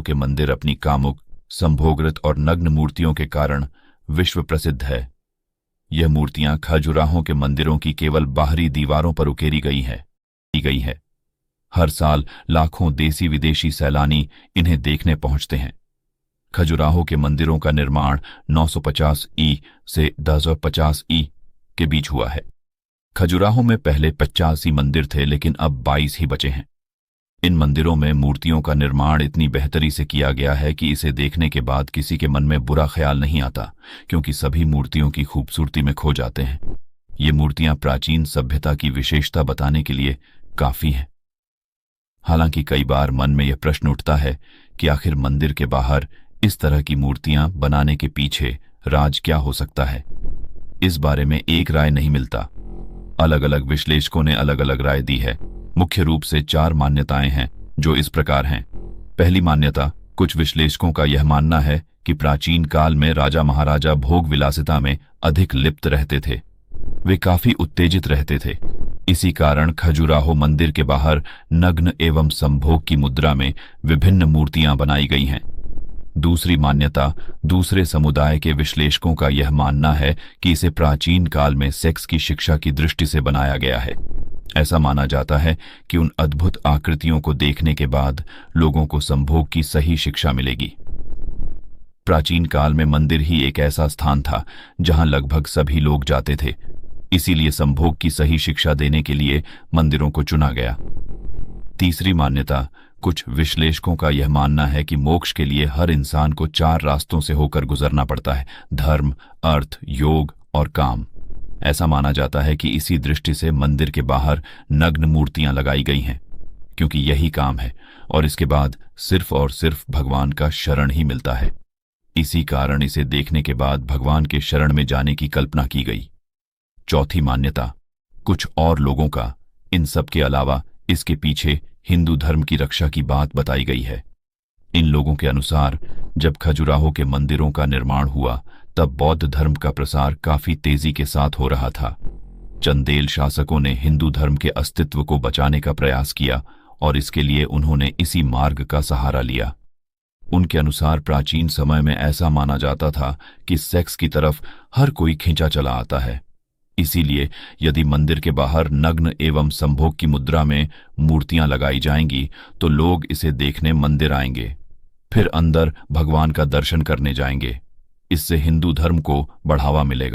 खजुराहो के मंदिर अपनी कामुक, संभोगरत और नग्न मूर्तियों के कारण विश्व प्रसिद्ध है। यह मूर्तियां खजुराहो के मंदिरों की केवल बाहरी दीवारों पर उकेरी गई है। हर साल लाखों देसी विदेशी सैलानी इन्हें देखने पहुंचते हैं। खजुराहो के मंदिरों का निर्माण 950 ई से 1050 ई के बीच हुआ है। खजुराहो में पहले 85 मंदिर थे, लेकिन अब 22 ही बचे हैं। इन मंदिरों में मूर्तियों का निर्माण इतनी बेहतरी से किया गया है कि इसे देखने के बाद किसी के मन में बुरा ख्याल नहीं आता, क्योंकि सभी मूर्तियों की खूबसूरती में खो जाते हैं। ये मूर्तियां प्राचीन सभ्यता की विशेषता बताने के लिए काफी हैं। हालांकि कई बार मन में यह प्रश्न उठता है कि आखिर मंदिर के बाहर इस तरह की मूर्तियां बनाने के पीछे राज क्या हो सकता है। इस बारे में एक राय नहीं मिलता। अलग अलग विश्लेषकों ने अलग अलग राय दी है। मुख्य रूप से 4 मान्यताएं हैं, जो इस प्रकार हैं। पहली मान्यता, कुछ विश्लेषकों का यह मानना है कि प्राचीन काल में राजा महाराजा भोग विलासिता में अधिक लिप्त रहते थे। वे काफी उत्तेजित रहते थे। इसी कारण खजुराहो मंदिर के बाहर नग्न एवं संभोग की मुद्रा में विभिन्न मूर्तियां बनाई गई हैं। दूसरी मान्यता, दूसरे समुदाय के विश्लेषकों का यह मानना है कि इसे प्राचीन काल में सेक्स की शिक्षा की दृष्टि से बनाया गया है। ऐसा माना जाता है कि उन अद्भुत आकृतियों को देखने के बाद लोगों को संभोग की सही शिक्षा मिलेगी। प्राचीन काल में मंदिर ही एक ऐसा स्थान था जहां लगभग सभी लोग जाते थे, इसीलिए संभोग की सही शिक्षा देने के लिए मंदिरों को चुना गया। तीसरी मान्यता, कुछ विश्लेषकों का यह मानना है कि मोक्ष के लिए हर इंसान को 4 रास्तों से होकर गुजरना पड़ता है: धर्म, अर्थ, योग और काम। ऐसा माना जाता है कि इसी दृष्टि से मंदिर के बाहर नग्न मूर्तियां लगाई गई हैं, क्योंकि यही काम है और इसके बाद सिर्फ और सिर्फ भगवान का शरण ही मिलता है। इसी कारण इसे देखने के बाद भगवान के शरण में जाने की कल्पना की गई। चौथी मान्यता, कुछ और लोगों का, इन सब के अलावा इसके पीछे हिंदू धर्म की रक्षा की बात बताई गई है। इन लोगों के अनुसार जब खजुराहो के मंदिरों का निर्माण हुआ तब बौद्ध धर्म का प्रसार काफी तेजी के साथ हो रहा था। चंदेल शासकों ने हिंदू धर्म के अस्तित्व को बचाने का प्रयास किया और इसके लिए उन्होंने इसी मार्ग का सहारा लिया। उनके अनुसार प्राचीन समय में ऐसा माना जाता था कि सेक्स की तरफ हर कोई खींचा चला आता है। इसीलिए यदि मंदिर के बाहर नग्न एवं संभोग की मुद्रा में मूर्तियां लगाई जाएंगी तो लोग इसे देखने मंदिर आएंगे, फिर अंदर भगवान का दर्शन करने जाएंगे। इससे हिंदू धर्म को बढ़ावा मिलेगा।